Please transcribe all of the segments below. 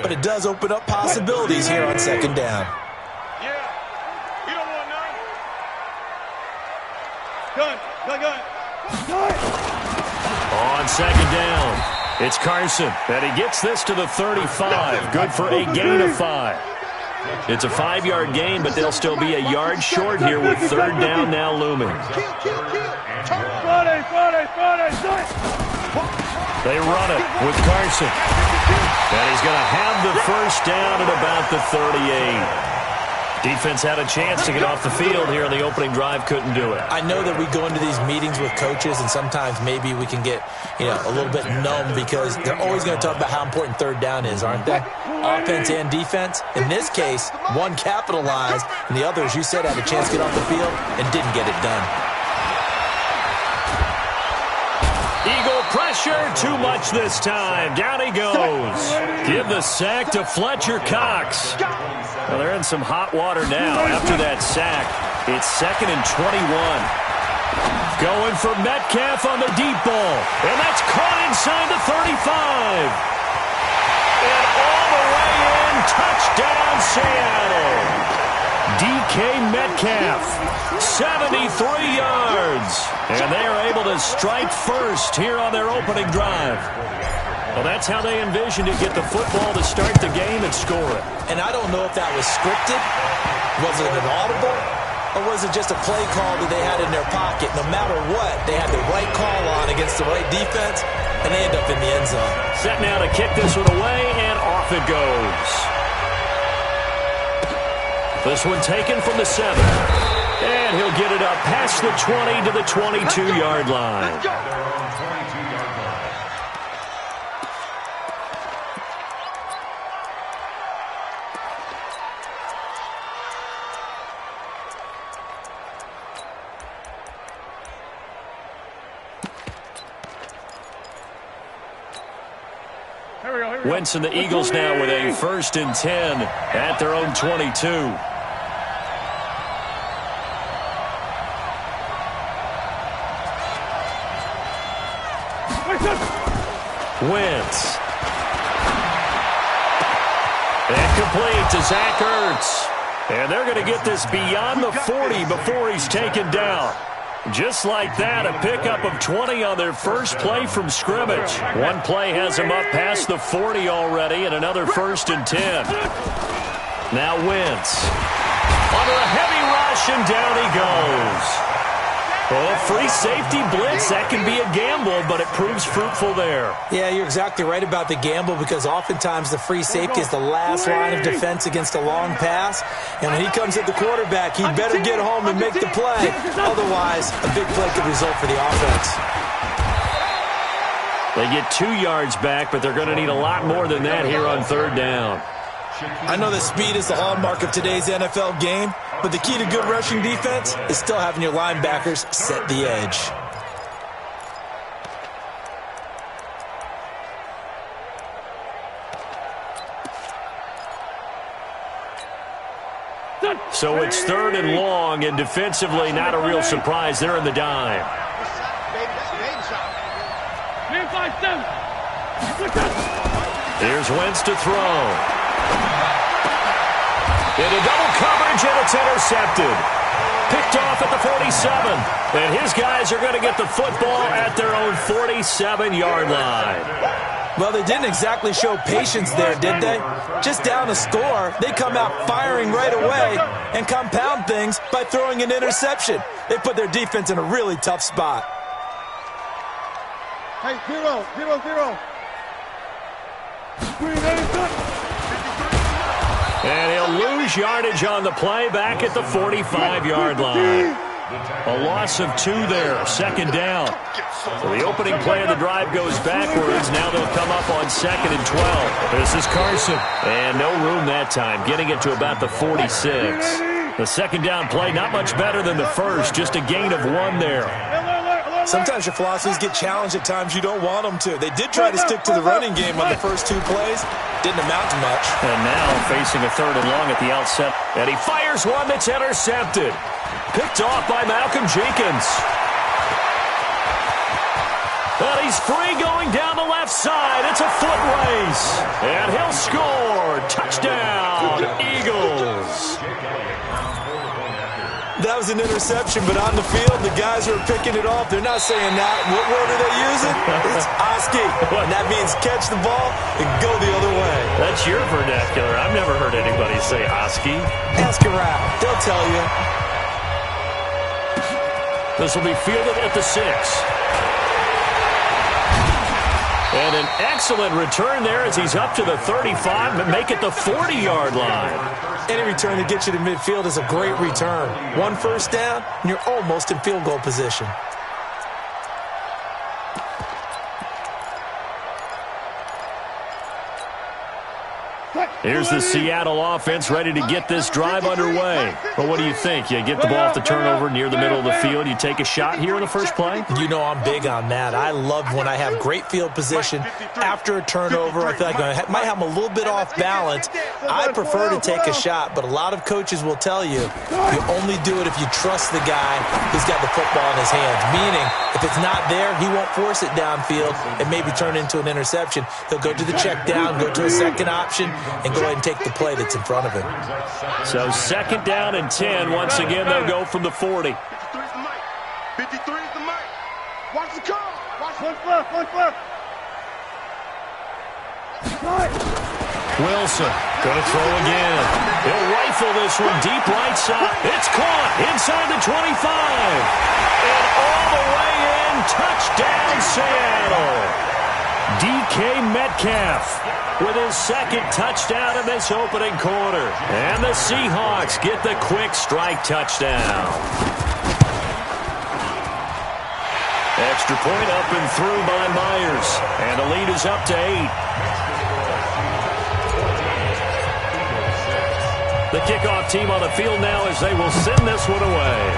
but it does open up possibilities here on second down. On second down, it's Carson, and he gets this to the 35. Good for a gain of 5. It's a 5-yard gain, but they'll still be a yard short here with third down now looming. They run it with Carson. And he's going to have the first down at about the 38. Defense had a chance to get off the field here on the opening drive, couldn't do it. I know that we go into these meetings with coaches, and sometimes maybe we can get, a little bit numb because they're always going to talk about how important third down is, aren't they? Offense and defense. In this case, one capitalized, and the other, as you said, had a chance to get off the field and didn't get it done. Eagle pressure, too much this time. Down he goes. Give the sack to Fletcher Cox. Well, they're in some hot water now after that sack. It's 2nd and 21. Going for Metcalf on the deep ball. And that's caught inside the 35. And all the way in, touchdown Seattle. DK Metcalf, 73 yards. And they are able to strike first here on their opening drive. Well, that's how they envisioned it, get the football to start the game and score it. And I don't know if that was scripted, was it an audible, or was it just a play call that they had in their pocket? No matter what, they had the right call on against the right defense, and they end up in the end zone. Set now to kick this one away, and off it goes. This one taken from the 7. And he'll get it up past the 20 to the 22-yard line. Wentz and the Eagles now with a 1st and 10 at their own 22. Wentz. And complete to Zach Ertz. And they're going to get this beyond the 40 before he's taken down. Just like that, a pickup of 20 on their first play from scrimmage. One play has them up past the 40 already, and another 1st and 10. Now Wentz. Under a heavy rush, and down he goes. Oh, free safety blitz, that can be a gamble, but it proves fruitful there. Yeah, you're exactly right about the gamble because oftentimes the free safety is the last line of defense against a long pass. And when he comes at the quarterback, he better get home and make the play. Otherwise, a big play could result for the offense. They get 2 yards back, but they're going to need a lot more than that here on third down. I know that speed is the hallmark of today's NFL game, but the key to good rushing defense is still having your linebackers set the edge. So it's 3rd and long, and defensively not a real surprise. They're in the dime. Here's Wentz to throw. Into double coverage, and it's intercepted. Picked off at the 47. And his guys are going to get the football at their own 47-yard line. Well, they didn't exactly show patience there, did they? Just down a score, they come out firing right away and compound things by throwing an interception. They put their defense in a really tough spot. Hey, 0-0-0. And he'll lose yardage on the play back at the 45-yard line. A loss of 2 there, 2nd down. So the opening play of the drive goes backwards. Now they'll come up on 2nd and 12. This is Carson. And no room that time, getting it to about the 46. The 2nd down play, not much better than the first, just a gain of 1 there. Sometimes your philosophies get challenged at times you don't want them to. They did try to stick to the running game on the first 2 plays. Didn't amount to much. And now facing a 3rd and long at the outset. And he fires one that's intercepted. Picked off by Malcolm Jenkins. And he's free going down the left side. It's a foot race. And he'll score. was an interception, but on the field, the guys who are picking it off, they're not saying that. What word are they using? It's Oski. And that means catch the ball and go the other way. That's your vernacular. I've never heard anybody say Oski. Ask around. They'll tell you. This will be fielded at the 6. And an excellent return there as he's up to the 35, but make it the 40-yard line. Any return that gets you to midfield is a great return. 1 first down, and you're almost in field goal position. Here's the Seattle offense ready to get this drive underway. Well, what do you think? You get the ball off the turnover near the middle of the field. You take a shot here in the first play? You know I'm big on that. I love when I have great field position after a turnover. I feel like I might have them a little bit off balance. I prefer to take a shot, but a lot of coaches will tell you you only do it if you trust the guy who's got the football in his hands. Meaning, if it's not there, he won't force it downfield and maybe turn into an interception. He'll go to the check down, go to a second option, and go ahead and take the play that's in front of him. So 2nd down and 10. Once again, they'll go from the 40. 53's the mic. 53's the mic. Watch the call. Watch one left, one left. Wilson going to throw again. He'll rifle this one deep right side. It's caught inside the 25. And all the way in. Touchdown, Seattle. DK Metcalf with his 2nd touchdown in this opening quarter. And the Seahawks get the quick strike touchdown. Extra point up and through by Myers. And the lead is up to 8. The kickoff team on the field now as they will send this one away.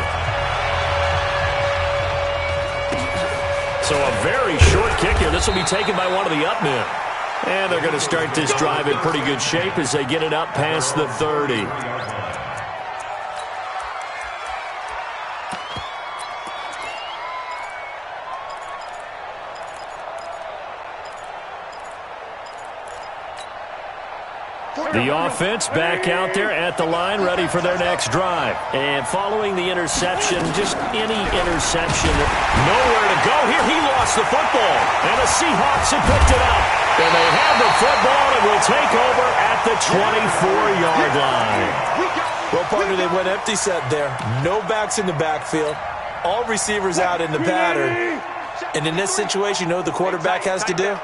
So a very short kick here. This will be taken by one of the up men. And they're going to start this drive in pretty good shape as they get it up past the 30. The offense back out there at the line, ready for their next drive. And following the interception, just any interception, nowhere to go here. He lost the football, and the Seahawks have picked it up. And they have the football and will take over at the 24-yard line. Well, partner, they went empty set there. No backs in the backfield. All receivers out in the pattern. And in this situation, you know what the quarterback has to do?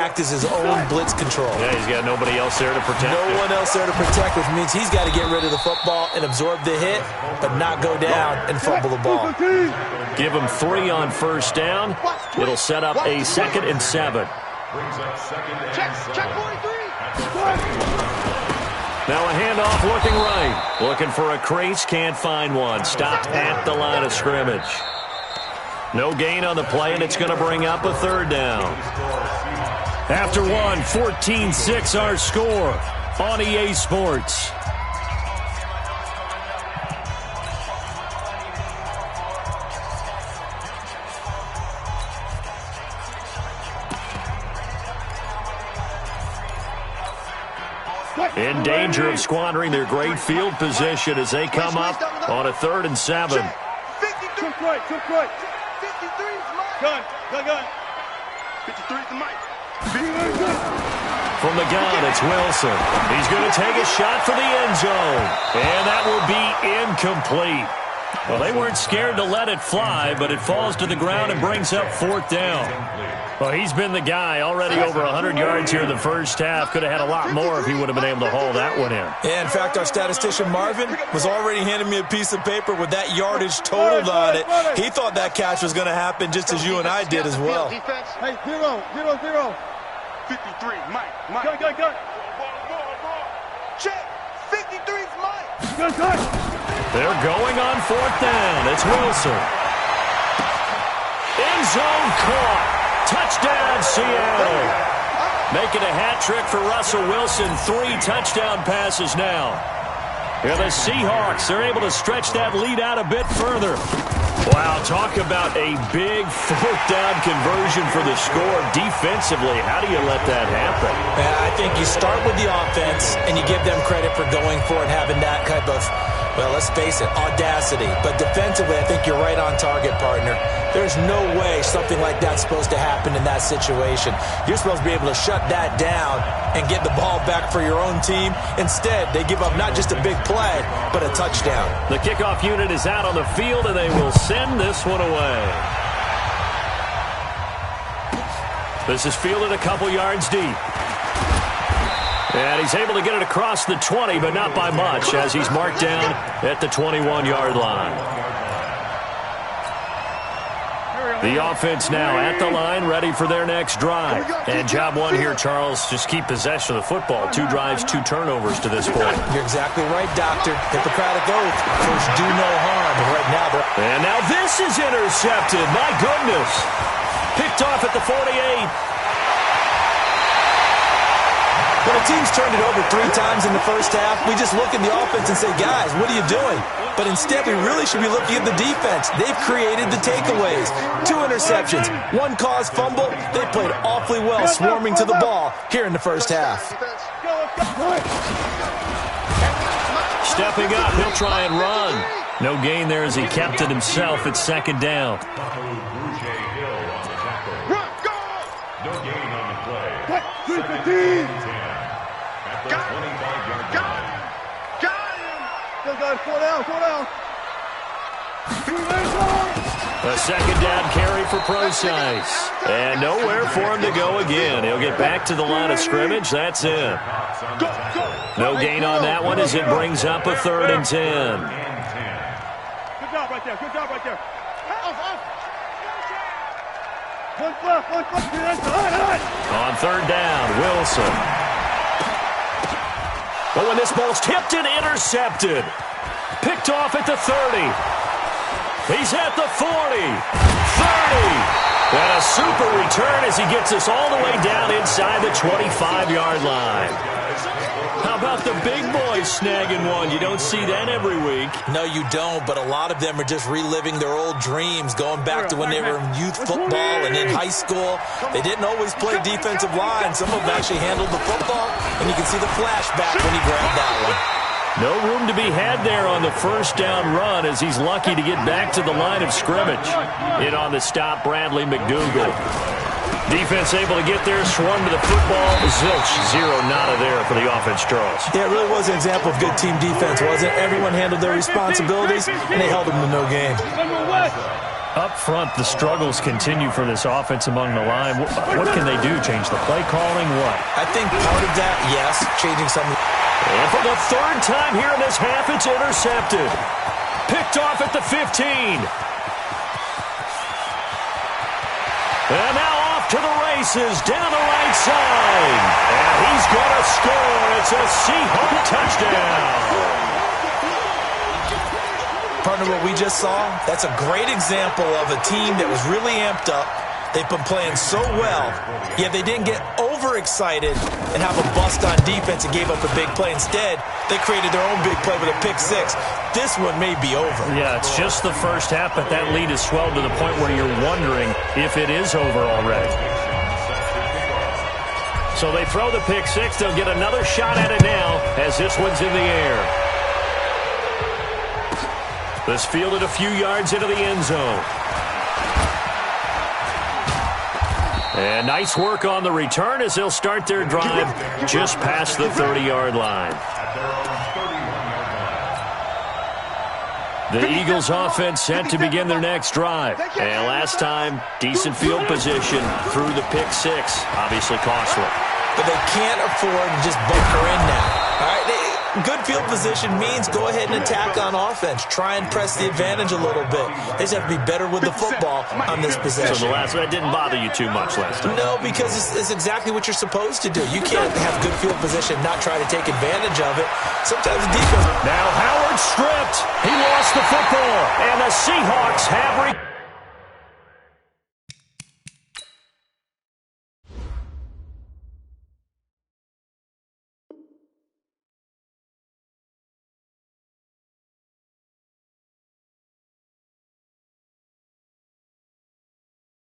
Act as his own blitz control. Yeah, he's got nobody else there to protect No one else there to protect, which means he's got to get rid of the football and absorb the hit, but not go down and fumble the ball. Give him 3 on first down. It'll set up a 2nd and 7. Now a handoff looking right. Looking for a crease, can't find one. Stopped at the line of scrimmage. No gain on the play, and it's going to bring up a 3rd down. After 14-6 our score on EA Sports. In danger of squandering their great field position as they come up on a 3rd and 7. Took right. 53's Mike. Gun. 53's the Mike. From the gun, it's Wilson. He's going to take a shot for the end zone. And that will be incomplete. Well, they weren't scared to let it fly, but it falls to the ground and brings up 4th down. Well, he's been the guy already over 100 yards here in the first half. Could have had a lot more if he would have been able to haul that one in. Yeah, in fact, our statistician Marvin was already handing me a piece of paper with that yardage totaled on it. He thought that catch was going to happen just as you and I did as well. Hey, 0. 53, Mike. Gun. Check. 53's Mike. Gun. They're going on 4th down. It's Wilson. End zone caught. Touchdown, Seattle. Making a hat trick for Russell Wilson. 3 touchdown passes now. And the Seahawks are able to stretch that lead out a bit further. Wow, talk about a big fourth down conversion for the score. Defensively, how do you let that happen? And I think you start with the offense, and you give them credit for going for it, having that type of, well, let's face it, audacity. But defensively, I think you're right on target, partner. There's no way something like that's supposed to happen in that situation. You're supposed to be able to shut that down and get the ball back for your own team. Instead, they give up not just a big play, but a touchdown. The kickoff unit is out on the field, and they will send this one away. This is fielded a couple yards deep. And he's able to get it across the 20, but not by much, as he's marked down at the 21-yard line. The offense now at the line, ready for their next drive. And job one here, Charles, just keep possession of the football. 2 drives, 2 turnovers to this point. You're exactly right, Doctor. Hippocratic oath. First, do no harm. And right now, and now this is intercepted. My goodness. Picked off at the 48. When a team's turned it over 3 times in the first half, we just look at the offense and say, guys, what are you doing? But instead, we really should be looking at the defense. They've created the takeaways. 2 interceptions, 1 caused fumble. They played awfully well swarming to the ball here in the first half. Stepping up, he'll try and run. No gain there as he kept it himself at second down. No gain on the play. 15. A second down carry for Procise. And nowhere for him to go again. He'll get back to the line of scrimmage. That's it. No gain on that one as it brings up a 3rd and 10. Good job right there. Good job right there. On 3rd down, Wilson. But when this ball's tipped and intercepted. Picked off at the 30. He's at the 40. 30. And a super return as he gets us all the way down inside the 25-yard line. How about the big boys snagging one? You don't see that every week. No, you don't, but a lot of them are just reliving their old dreams, going back to when they were in youth football and in high school. They didn't always play defensive line. Some of them actually handled the football, and you can see the flashback when he grabbed that one. No room to be had there on the first down run as he's lucky to get back to the line of scrimmage. In on the stop, Bradley McDougald. Defense able to get there, swarm to the football. Zilch, 0 nada there for the offense, Charles. Yeah, it really was an example of good team defense, wasn't it? Everyone handled their responsibilities, and they held them to no game. Up front, the struggles continue for this offense among the line. What can they do? Change the play calling? What? I think part of that, yes, changing some. And for the 3rd time here in this half, it's intercepted. Picked off at the 15. And now off to the races, down the right side. And he's going to score. It's a Seahawk touchdown. Partner, what we just saw, that's a great example of a team that was really amped up. They've been playing so well, yet they didn't get overexcited and have a bust on defense and gave up a big play. Instead, they created their own big play with a pick 6. This one may be over. Yeah, it's just the first half, but that lead has swelled to the point where you're wondering if it is over already. So they throw the pick 6. They'll get another shot at it now as this one's in the air. This fielded a few yards into the end zone. And nice work on the return as they'll start their drive just past the 30-yard line. The Eagles offense set to begin their next drive. And last time, decent field position through the pick 6. Obviously costly. But they can't afford to just bunker in now. All right, good field position means go ahead and attack on offense. Try and press the advantage a little bit. They just have to be better with the football on this possession. So the last one didn't bother you too much last time? No, because it's exactly what you're supposed to do. You can't have good field position and not try to take advantage of it. Sometimes the defense... Now Howard stripped. He lost the football. And the Seahawks have...